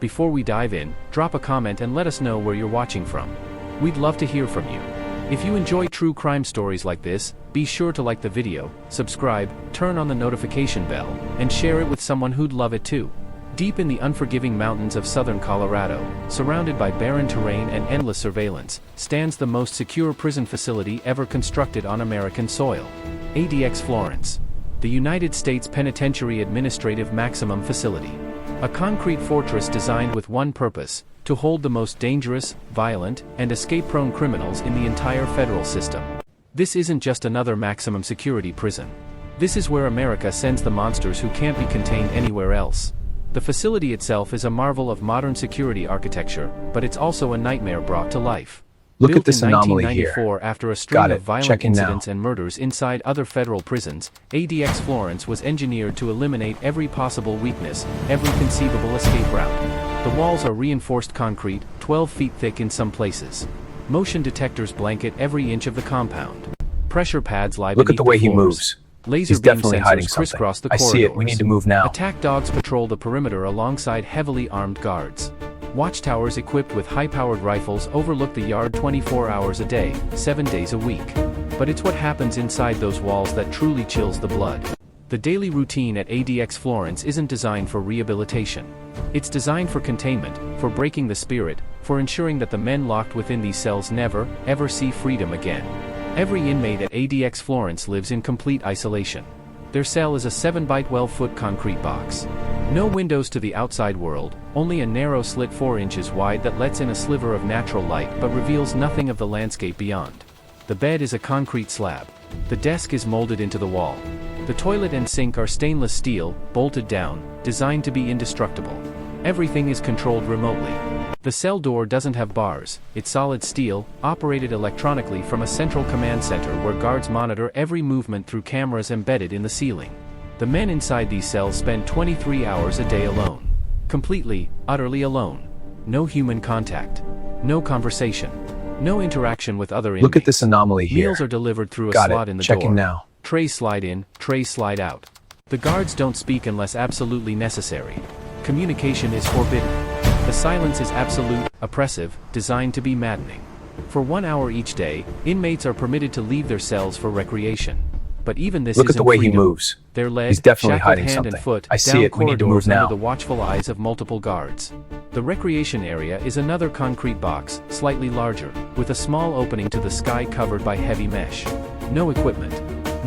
Before we dive in, drop a comment and let us know where you're watching from. We'd love to hear from you. If you enjoy true crime stories like this, be sure to like the video, subscribe, turn on the notification bell, and share it with someone who'd love it too. Deep in the unforgiving mountains of southern Colorado, surrounded by barren terrain and endless surveillance, stands the most secure prison facility ever constructed on American soil. ADX Florence, the United States Penitentiary Administrative Maximum Facility. A concrete fortress designed with one purpose: to hold the most dangerous, violent, and escape-prone criminals in the entire federal system. This isn't just another maximum security prison. This is where America sends the monsters who can't be contained anywhere else. The facility itself is a marvel of modern security architecture, but it's also a nightmare brought to life. Look Built at this in anomaly 1994 here. after a string of violent Check in now. incidents and murders inside other federal prisons, ADX Florence was engineered to eliminate every possible weakness, every conceivable escape route. The walls are reinforced concrete, 12 feet thick in some places. Motion detectors blanket every inch of the compound. Pressure pads lie beneath Look at the way he floors. moves. Laser He's beam definitely hiding sensors something. crisscross the I corridors. see it. We need to move now. Attack dogs patrol the perimeter alongside heavily armed guards. Watchtowers equipped with high-powered rifles overlook the yard 24 hours a day, 7 days a week. But it's what happens inside those walls that truly chills the blood. The daily routine at ADX Florence isn't designed for rehabilitation. It's designed for containment, for breaking the spirit, for ensuring that the men locked within these cells never, ever see freedom again. Every inmate at ADX Florence lives in complete isolation. Their cell is a 7 by 12 foot concrete box. No windows to the outside world, only a narrow slit 4 inches wide that lets in a sliver of natural light but reveals nothing of the landscape beyond. The bed is a concrete slab. The desk is molded into the wall. The toilet and sink are stainless steel, bolted down, designed to be indestructible. Everything is controlled remotely. The cell door doesn't have bars, it's solid steel, operated electronically from a central command center where guards monitor every movement through cameras embedded in the ceiling. The men inside these cells spend 23 hours a day alone. Completely, utterly alone. No human contact. No conversation. No interaction with other inmates. Look at this anomaly here. Meals are delivered through a Got slot it. in the Checking door. now. Trays slide in, trays slide out. The guards don't speak unless absolutely necessary. Communication is forbidden. The silence is absolute, oppressive, designed to be maddening. For 1 hour each day, inmates are permitted to leave their cells for recreation. But even this Look isn't at the way freedom. he moves. They're led, He's definitely shackled hiding hand something. and foot, I see down it. We need to corridors move now. under the watchful eyes of multiple guards. The recreation area is another concrete box, slightly larger, with a small opening to the sky covered by heavy mesh. No equipment.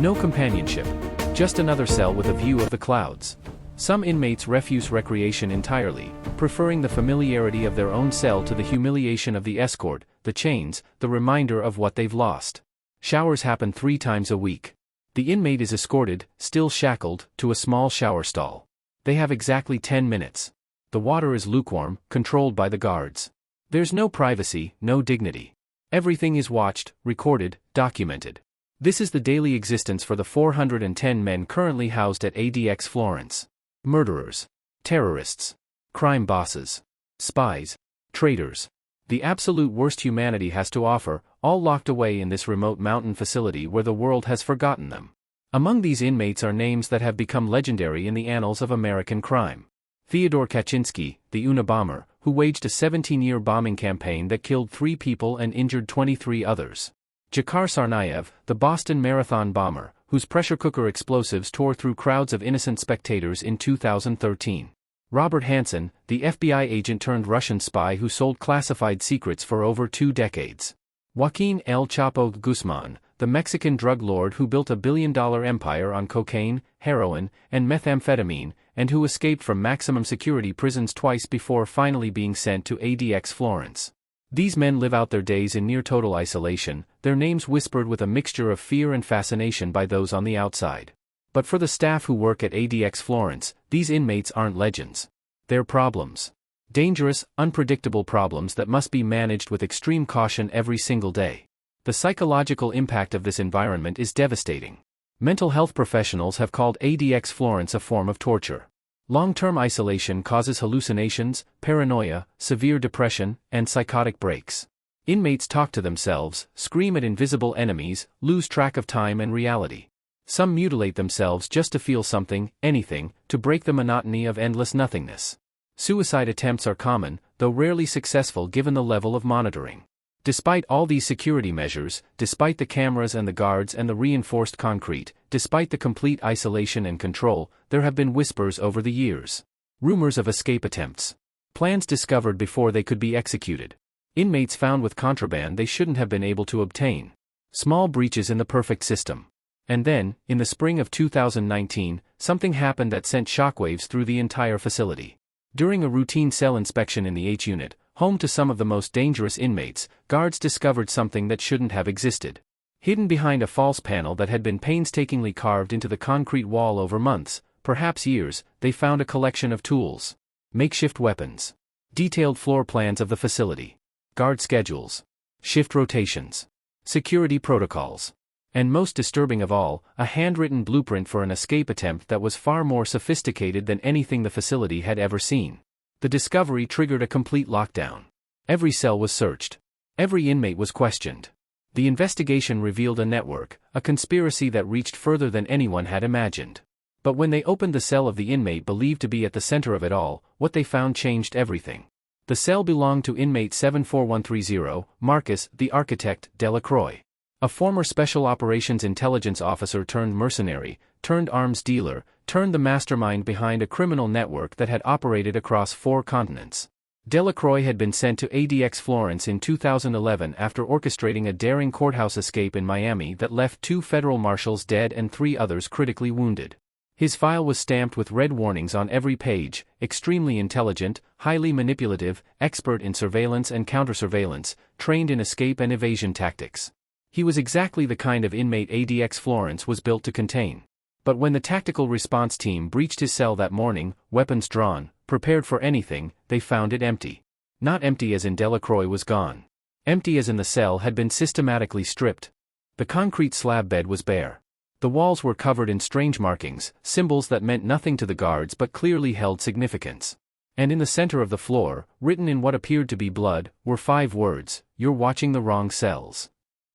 No companionship. Just another cell with a view of the clouds. Some inmates refuse recreation entirely, preferring the familiarity of their own cell to the humiliation of the escort, the chains, the reminder of what they've lost. Showers happen 3 times a week. The inmate is escorted, still shackled, to a small shower stall. They have exactly 10 minutes. The water is lukewarm, controlled by the guards. There's no privacy, no dignity. Everything is watched, recorded, documented. This is the daily existence for the 410 men currently housed at ADX Florence. Murderers, terrorists, crime bosses, spies, traitors. The absolute worst humanity has to offer, all locked away in this remote mountain facility where the world has forgotten them. Among these inmates are names that have become legendary in the annals of American crime. Theodore Kaczynski, the Unabomber, who waged a 17-year bombing campaign that killed 3 people and injured 23 others. Dzhokhar Tsarnaev, the Boston Marathon bomber, whose pressure cooker explosives tore through crowds of innocent spectators in 2013. Robert Hanssen, the FBI agent turned Russian spy who sold classified secrets for over 2 decades. Joaquin El Chapo Guzman, the Mexican drug lord who built a billion-dollar empire on cocaine, heroin, and methamphetamine, and who escaped from maximum security prisons twice before finally being sent to ADX Florence. These men live out their days in near total isolation, their names whispered with a mixture of fear and fascination by those on the outside. But for the staff who work at ADX Florence, these inmates aren't legends. They're problems. Dangerous, unpredictable problems that must be managed with extreme caution every single day. The psychological impact of this environment is devastating. Mental health professionals have called ADX Florence a form of torture. Long-term isolation causes hallucinations, paranoia, severe depression, and psychotic breaks. Inmates talk to themselves, scream at invisible enemies, lose track of time and reality. Some mutilate themselves just to feel something, anything, to break the monotony of endless nothingness. Suicide attempts are common, though rarely successful given the level of monitoring. Despite all these security measures, despite the cameras and the guards and the reinforced concrete, despite the complete isolation and control, there have been whispers over the years. Rumors of escape attempts. Plans discovered before they could be executed. Inmates found with contraband they shouldn't have been able to obtain. Small breaches in the perfect system. And then, in the spring of 2019, something happened that sent shockwaves through the entire facility. During a routine cell inspection in the H unit, home to some of the most dangerous inmates, guards discovered something that shouldn't have existed. Hidden behind a false panel that had been painstakingly carved into the concrete wall over months, perhaps years, they found a collection of tools. Makeshift weapons. Detailed floor plans of the facility. Guard schedules. Shift rotations. Security protocols. And most disturbing of all, a handwritten blueprint for an escape attempt that was far more sophisticated than anything the facility had ever seen. The discovery triggered a complete lockdown. Every cell was searched. Every inmate was questioned. The investigation revealed a network, a conspiracy that reached further than anyone had imagined. But when they opened the cell of the inmate believed to be at the center of it all, what they found changed everything. The cell belonged to inmate 74130, Marcus, the architect, Delacroix. A former Special Operations Intelligence officer turned mercenary, turned arms dealer, turned the mastermind behind a criminal network that had operated across 4 continents. Delacroix had been sent to ADX Florence in 2011 after orchestrating a daring courthouse escape in Miami that left 2 federal marshals dead and 3 others critically wounded. His file was stamped with red warnings on every page: extremely intelligent, highly manipulative, expert in surveillance and counter-surveillance, trained in escape and evasion tactics. He was exactly the kind of inmate ADX Florence was built to contain. But when the tactical response team breached his cell that morning, weapons drawn, prepared for anything, they found it empty. Not empty as in Delacroix was gone. Empty as in the cell had been systematically stripped. The concrete slab bed was bare. The walls were covered in strange markings, symbols that meant nothing to the guards but clearly held significance. And in the center of the floor, written in what appeared to be blood, were 5 words: "You're watching the wrong cells."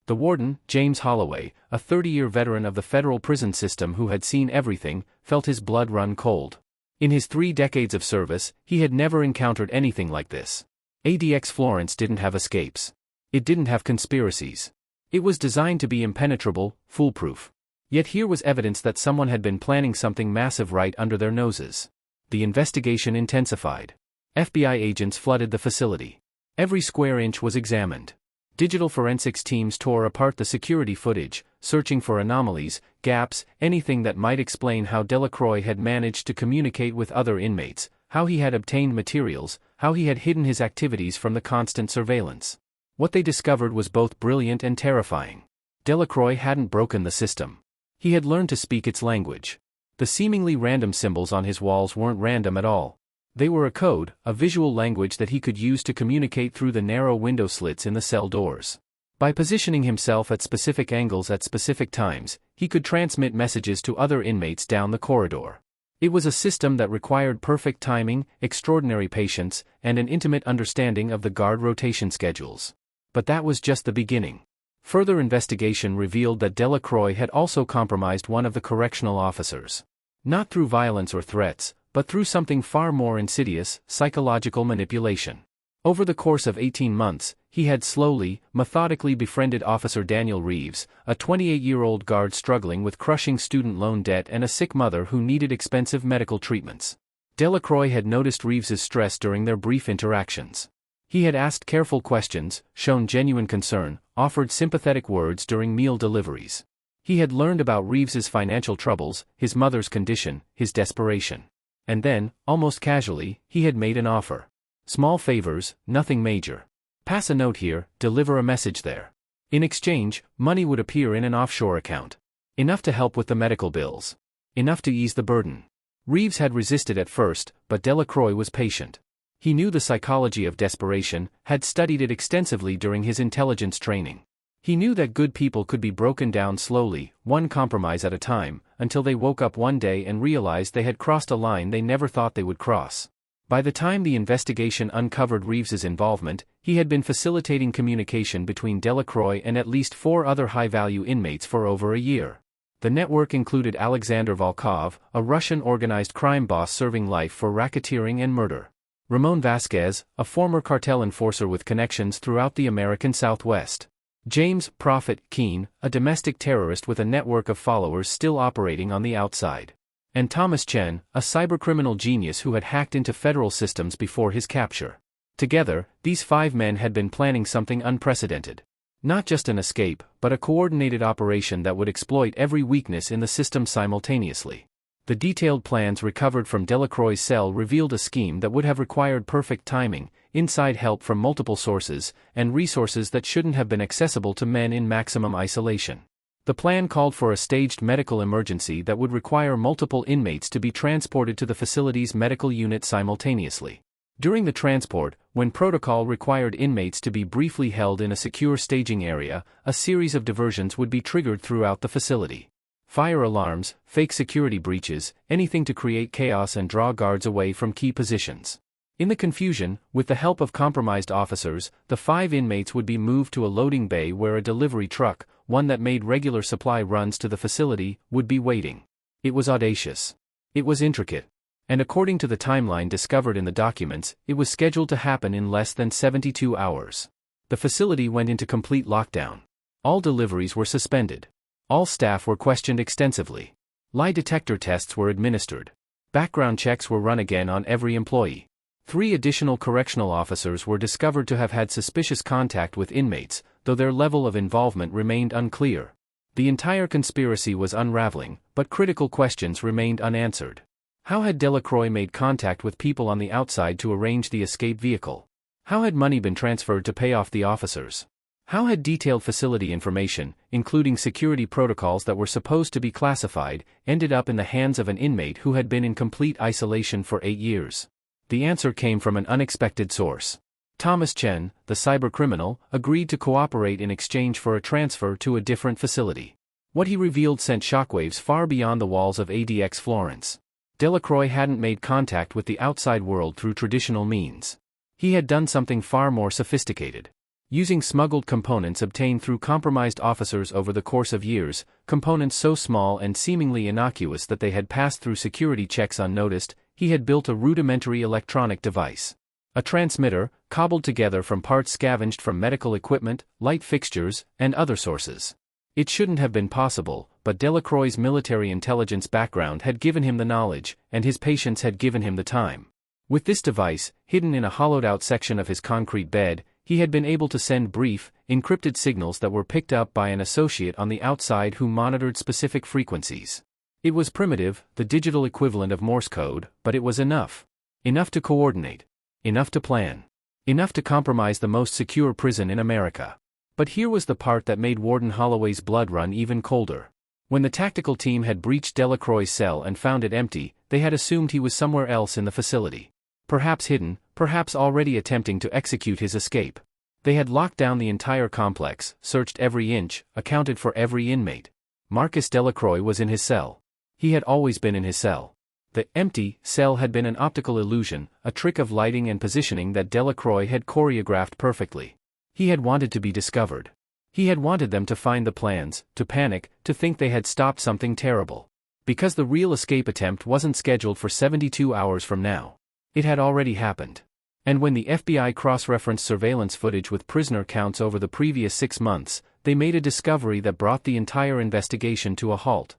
The warden, James Holloway, a 30-year veteran of the federal prison system who had seen everything, felt his blood run cold. In his 3 decades of service, he had never encountered anything like this. ADX Florence didn't have escapes. It didn't have conspiracies. It was designed to be impenetrable, foolproof. Yet here was evidence that someone had been planning something massive right under their noses. The investigation intensified. FBI agents flooded the facility. Every square inch was examined. Digital forensics teams tore apart the security footage, searching for anomalies, gaps, anything that might explain how Delacroix had managed to communicate with other inmates, how he had obtained materials, how he had hidden his activities from the constant surveillance. What they discovered was both brilliant and terrifying. Delacroix hadn't broken the system. He had learned to speak its language. The seemingly random symbols on his walls weren't random at all. They were a code, a visual language that he could use to communicate through the narrow window slits in the cell doors. By positioning himself at specific angles at specific times, he could transmit messages to other inmates down the corridor. It was a system that required perfect timing, extraordinary patience, and an intimate understanding of the guard rotation schedules. But that was just the beginning. Further investigation revealed that Delacroix had also compromised one of the correctional officers. Not through violence or threats, but through something far more insidious: psychological manipulation. Over the course of 18 months, he had slowly, methodically befriended Officer Daniel Reeves, a 28-year-old guard struggling with crushing student loan debt and a sick mother who needed expensive medical treatments. Delacroix had noticed Reeves's stress during their brief interactions. He had asked careful questions, shown genuine concern, offered sympathetic words during meal deliveries. He had learned about Reeves's financial troubles, his mother's condition, his desperation. And then, almost casually, he had made an offer. Small favors, nothing major. Pass a note here, deliver a message there. In exchange, money would appear in an offshore account. Enough to help with the medical bills. Enough to ease the burden. Reeves had resisted at first, but Delacroix was patient. He knew the psychology of desperation, had studied it extensively during his intelligence training. He knew that good people could be broken down slowly, one compromise at a time, until they woke up one day and realized they had crossed a line they never thought they would cross. By the time the investigation uncovered Reeves's involvement, he had been facilitating communication between Delacroix and at least 4 other high-value inmates for over a year. The network included Alexander Volkov, a Russian organized crime boss serving life for racketeering and murder. Ramon Vasquez, a former cartel enforcer with connections throughout the American Southwest. James Prophet Keene, a domestic terrorist with a network of followers still operating on the outside. And Thomas Chen, a cybercriminal genius who had hacked into federal systems before his capture. Together, these 5 men had been planning something unprecedented. Not just an escape, but a coordinated operation that would exploit every weakness in the system simultaneously. The detailed plans recovered from Delacroix's cell revealed a scheme that would have required perfect timing, inside help from multiple sources, and resources that shouldn't have been accessible to men in maximum isolation. The plan called for a staged medical emergency that would require multiple inmates to be transported to the facility's medical unit simultaneously. During the transport, when protocol required inmates to be briefly held in a secure staging area, a series of diversions would be triggered throughout the facility. Fire alarms, fake security breaches, anything to create chaos and draw guards away from key positions. In the confusion, with the help of compromised officers, the 5 inmates would be moved to a loading bay where a delivery truck, one that made regular supply runs to the facility, would be waiting. It was audacious. It was intricate. And according to the timeline discovered in the documents, it was scheduled to happen in less than 72 hours. The facility went into complete lockdown. All deliveries were suspended. All staff were questioned extensively. Lie detector tests were administered. Background checks were run again on every employee. 3 additional correctional officers were discovered to have had suspicious contact with inmates, though their level of involvement remained unclear. The entire conspiracy was unraveling, but critical questions remained unanswered. How had Delacroix made contact with people on the outside to arrange the escape vehicle? How had money been transferred to pay off the officers? How had detailed facility information, including security protocols that were supposed to be classified, ended up in the hands of an inmate who had been in complete isolation for 8 years? The answer came from an unexpected source. Thomas Chen, the cybercriminal, agreed to cooperate in exchange for a transfer to a different facility. What he revealed sent shockwaves far beyond the walls of ADX Florence. Delacroix hadn't made contact with the outside world through traditional means. He had done something far more sophisticated. Using smuggled components obtained through compromised officers over the course of years, components so small and seemingly innocuous that they had passed through security checks unnoticed, he had built a rudimentary electronic device. A transmitter, cobbled together from parts scavenged from medical equipment, light fixtures, and other sources. It shouldn't have been possible, but Delacroix's military intelligence background had given him the knowledge, and his patience had given him the time. With this device, hidden in a hollowed-out section of his concrete bed, he had been able to send brief, encrypted signals that were picked up by an associate on the outside who monitored specific frequencies. It was primitive, the digital equivalent of Morse code, but it was enough. Enough to coordinate. Enough to plan. Enough to compromise the most secure prison in America. But here was the part that made Warden Holloway's blood run even colder. When the tactical team had breached Delacroix's cell and found it empty, they had assumed he was somewhere else in the facility. Perhaps hidden, perhaps already attempting to execute his escape. They had locked down the entire complex, searched every inch, accounted for every inmate. Marcus Delacroix was in his cell. He had always been in his cell. The empty cell had been an optical illusion, a trick of lighting and positioning that Delacroix had choreographed perfectly. He had wanted to be discovered. He had wanted them to find the plans, to panic, to think they had stopped something terrible. Because the real escape attempt wasn't scheduled for 72 hours from now. It had already happened. And when the FBI cross-referenced surveillance footage with prisoner counts over the previous 6 months, they made a discovery that brought the entire investigation to a halt.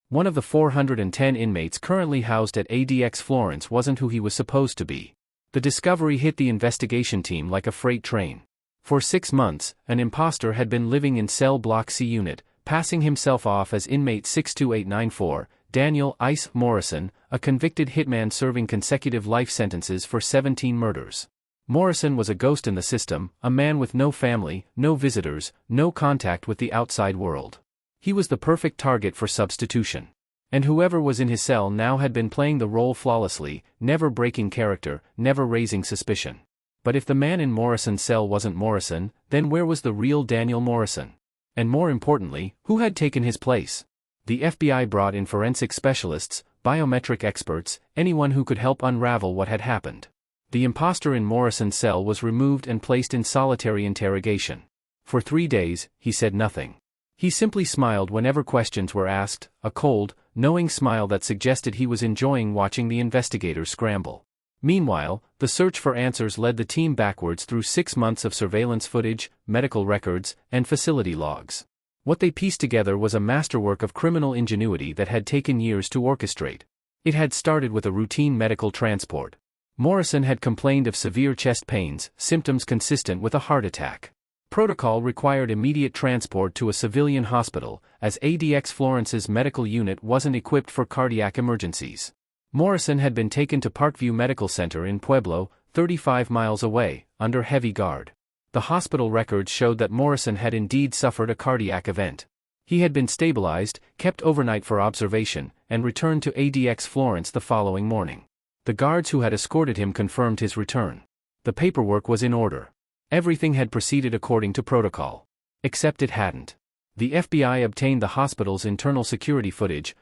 One of the 410 inmates currently housed at ADX Florence wasn't who he was supposed to be. The discovery hit the investigation team like a freight train. For 6 months, an imposter had been living in cell block C unit, passing himself off as inmate 62894, Daniel Ice Morrison, a convicted hitman serving consecutive life sentences for 17 murders. Morrison was a ghost in the system, a man with no family, no visitors, no contact with the outside world. He was the perfect target for substitution. And whoever was in his cell now had been playing the role flawlessly, never breaking character, never raising suspicion. But if the man in Morrison's cell wasn't Morrison, then where was the real Daniel Morrison? And more importantly, who had taken his place? The FBI brought in forensic specialists, biometric experts, anyone who could help unravel what had happened. The imposter in Morrison's cell was removed and placed in solitary interrogation. For 3 days, he said nothing. He simply smiled whenever questions were asked, a cold, knowing smile that suggested he was enjoying watching the investigators scramble. Meanwhile, the search for answers led the team backwards through 6 months of surveillance footage, medical records, and facility logs. What they pieced together was a masterwork of criminal ingenuity that had taken years to orchestrate. It had started with a routine medical transport. Morrison had complained of severe chest pains, symptoms consistent with a heart attack. Protocol required immediate transport to a civilian hospital, as ADX Florence's medical unit wasn't equipped for cardiac emergencies. Morrison had been taken to Parkview Medical Center in Pueblo, 35 miles away, under heavy guard. The hospital records showed that Morrison had indeed suffered a cardiac event. He had been stabilized, kept overnight for observation, and returned to ADX Florence the following morning. The guards who had escorted him confirmed his return. The paperwork was in order. Everything had proceeded according to protocol. Except it hadn't. The FBI obtained the hospital's internal security footage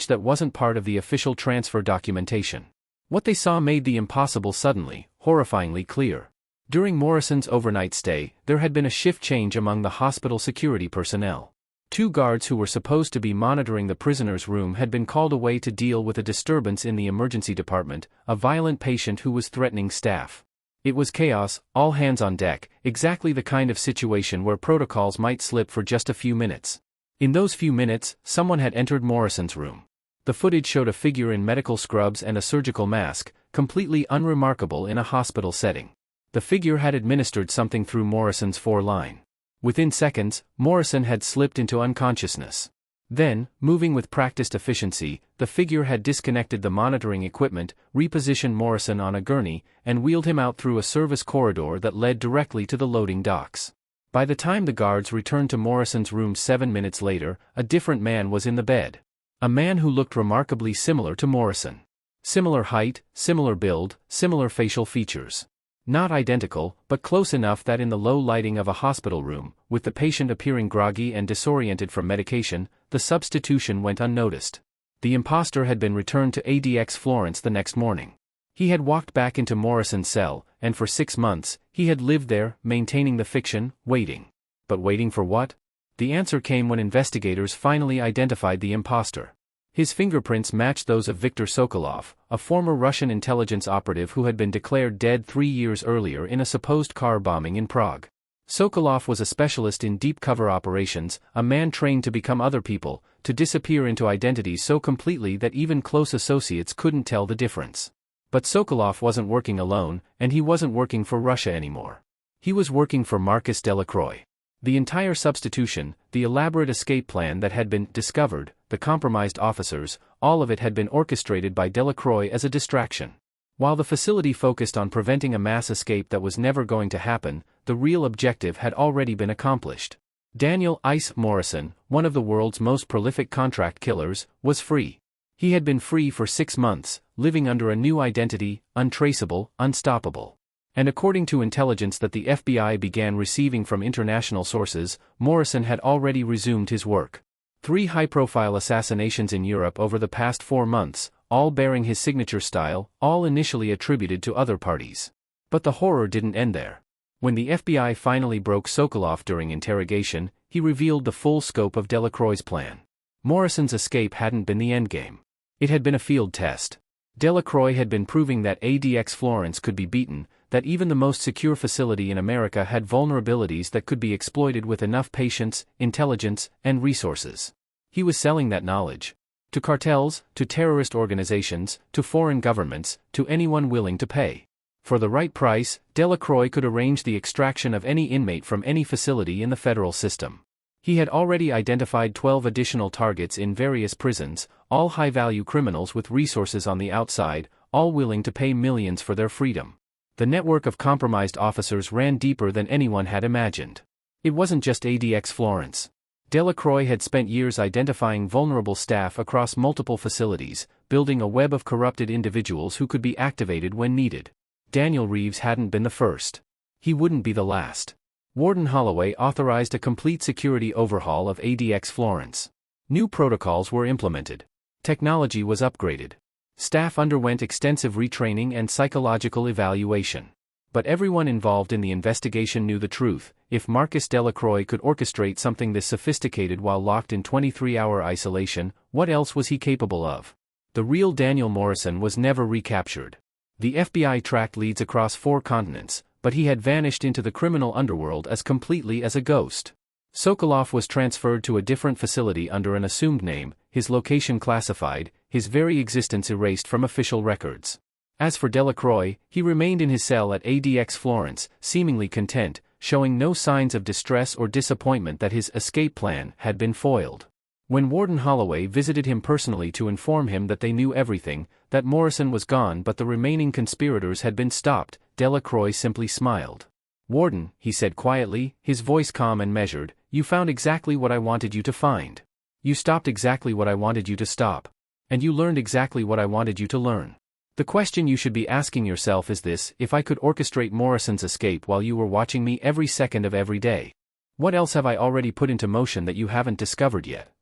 that wasn't part of the official transfer documentation. What they saw made the impossible suddenly, horrifyingly clear. During Morrison's overnight stay, there had been a shift change among the hospital security personnel. 2 guards who were supposed to be monitoring the prisoner's room had been called away to deal with a disturbance in the emergency department, a violent patient who was threatening staff. It was chaos, all hands on deck, exactly the kind of situation where protocols might slip for just a few minutes. In those few minutes, someone had entered Morrison's room. The footage showed a figure in medical scrubs and a surgical mask, completely unremarkable in a hospital setting. The figure had administered something through Morrison's foreline. Within seconds, Morrison had slipped into unconsciousness. Then, moving with practiced efficiency, the figure had disconnected the monitoring equipment, repositioned Morrison on a gurney, and wheeled him out through a service corridor that led directly to the loading docks. By the time the guards returned to Morrison's room 7 minutes later, a different man was in the bed. A man who looked remarkably similar to Morrison. Similar height, similar build, similar facial features. Not identical, but close enough that in the low lighting of a hospital room, with the patient appearing groggy and disoriented from medication, the substitution went unnoticed. The imposter had been returned to ADX Florence the next morning. He had walked back into Morrison's cell, and for 6 months, he had lived there, maintaining the fiction, waiting. But waiting for what? The answer came when investigators finally identified the imposter. His fingerprints matched those of Viktor Sokolov, a former Russian intelligence operative who had been declared dead 3 years earlier in a supposed car bombing in Prague. Sokolov was a specialist in deep cover operations, a man trained to become other people, to disappear into identities so completely that even close associates couldn't tell the difference. But Sokolov wasn't working alone, and he wasn't working for Russia anymore. He was working for Marcus Delacroix. The entire substitution, the elaborate escape plan that had been discovered, the compromised officers, all of it had been orchestrated by Delacroix as a distraction. While the facility focused on preventing a mass escape that was never going to happen, the real objective had already been accomplished. Daniel "Ice" Morrison, one of the world's most prolific contract killers, was free. He had been free for 6 months, living under a new identity, untraceable, unstoppable. And according to intelligence that the FBI began receiving from international sources, Morrison had already resumed his work. 3 high-profile assassinations in Europe over the past 4 months, all bearing his signature style, all initially attributed to other parties. But the horror didn't end there. When the FBI finally broke Sokolov during interrogation, he revealed the full scope of Delacroix's plan. Morrison's escape hadn't been the endgame. It had been a field test. Delacroix had been proving that ADX Florence could be beaten, that even the most secure facility in America had vulnerabilities that could be exploited with enough patience, intelligence, and resources. He was selling that knowledge. To cartels, to terrorist organizations, to foreign governments, to anyone willing to pay. For the right price, Delacroix could arrange the extraction of any inmate from any facility in the federal system. He had already identified 12 additional targets in various prisons, all high-value criminals with resources on the outside, all willing to pay millions for their freedom. The network of compromised officers ran deeper than anyone had imagined. It wasn't just ADX Florence. Delacroix had spent years identifying vulnerable staff across multiple facilities, building a web of corrupted individuals who could be activated when needed. Daniel Reeves hadn't been the first. He wouldn't be the last. Warden Holloway authorized a complete security overhaul of ADX Florence. New protocols were implemented. Technology was upgraded. Staff underwent extensive retraining and psychological evaluation. But everyone involved in the investigation knew the truth: if Marcus Delacroix could orchestrate something this sophisticated while locked in 23-hour isolation, what else was he capable of? The real Daniel Morrison was never recaptured. The FBI tracked leads across 4 continents, but he had vanished into the criminal underworld as completely as a ghost. Sokolov was transferred to a different facility under an assumed name, his location classified, his very existence erased from official records. As for Delacroix, he remained in his cell at ADX Florence, seemingly content, showing no signs of distress or disappointment that his escape plan had been foiled. When Warden Holloway visited him personally to inform him that they knew everything, that Morrison was gone but the remaining conspirators had been stopped, Delacroix simply smiled. "Warden," he said quietly, his voice calm and measured, "you found exactly what I wanted you to find. You stopped exactly what I wanted you to stop. And you learned exactly what I wanted you to learn. The question you should be asking yourself is this: if I could orchestrate Morrison's escape while you were watching me every second of every day, what else have I already put into motion that you haven't discovered yet?"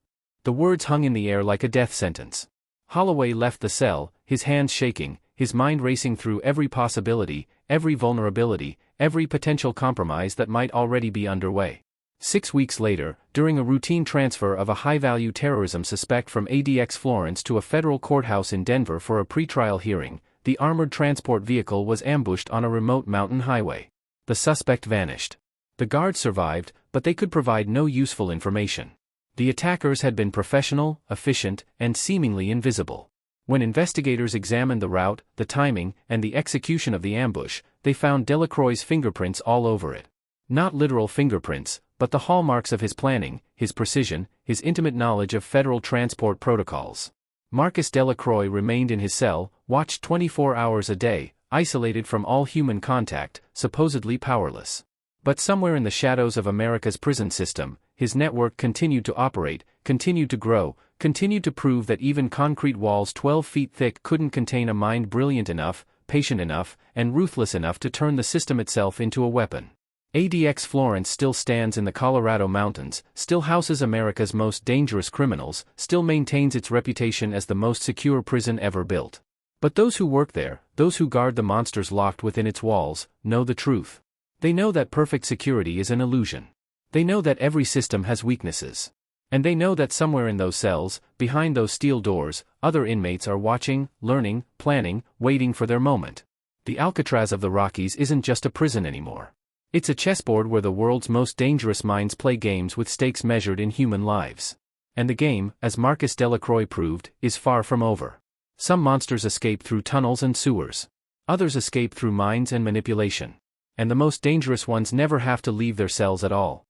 The words hung in the air like a death sentence. Holloway left the cell, his hands shaking, his mind racing through every possibility, every vulnerability, every potential compromise that might already be underway. 6 weeks later, during a routine transfer of a high-value terrorism suspect from ADX Florence to a federal courthouse in Denver for a pretrial hearing, the armored transport vehicle was ambushed on a remote mountain highway. The suspect vanished. The guards survived, but they could provide no useful information. The attackers had been professional, efficient, and seemingly invisible. When investigators examined the route, the timing, and the execution of the ambush, they found Delacroix's fingerprints all over it. Not literal fingerprints, but the hallmarks of his planning, his precision, his intimate knowledge of federal transport protocols. Marcus Delacroix remained in his cell, watched 24 hours a day, isolated from all human contact, supposedly powerless. But somewhere in the shadows of America's prison system, his network continued to operate, continued to grow, continued to prove that even concrete walls 12 feet thick couldn't contain a mind brilliant enough, patient enough, and ruthless enough to turn the system itself into a weapon. ADX Florence still stands in the Colorado mountains, still houses America's most dangerous criminals, still maintains its reputation as the most secure prison ever built. But those who work there, those who guard the monsters locked within its walls, know the truth. They know that perfect security is an illusion. They know that every system has weaknesses. And they know that somewhere in those cells, behind those steel doors, other inmates are watching, learning, planning, waiting for their moment. The Alcatraz of the Rockies isn't just a prison anymore. It's a chessboard where the world's most dangerous minds play games with stakes measured in human lives. And the game, as Marcus Delacroix proved, is far from over. Some monsters escape through tunnels and sewers. Others escape through minds and manipulation. And the most dangerous ones never have to leave their cells at all.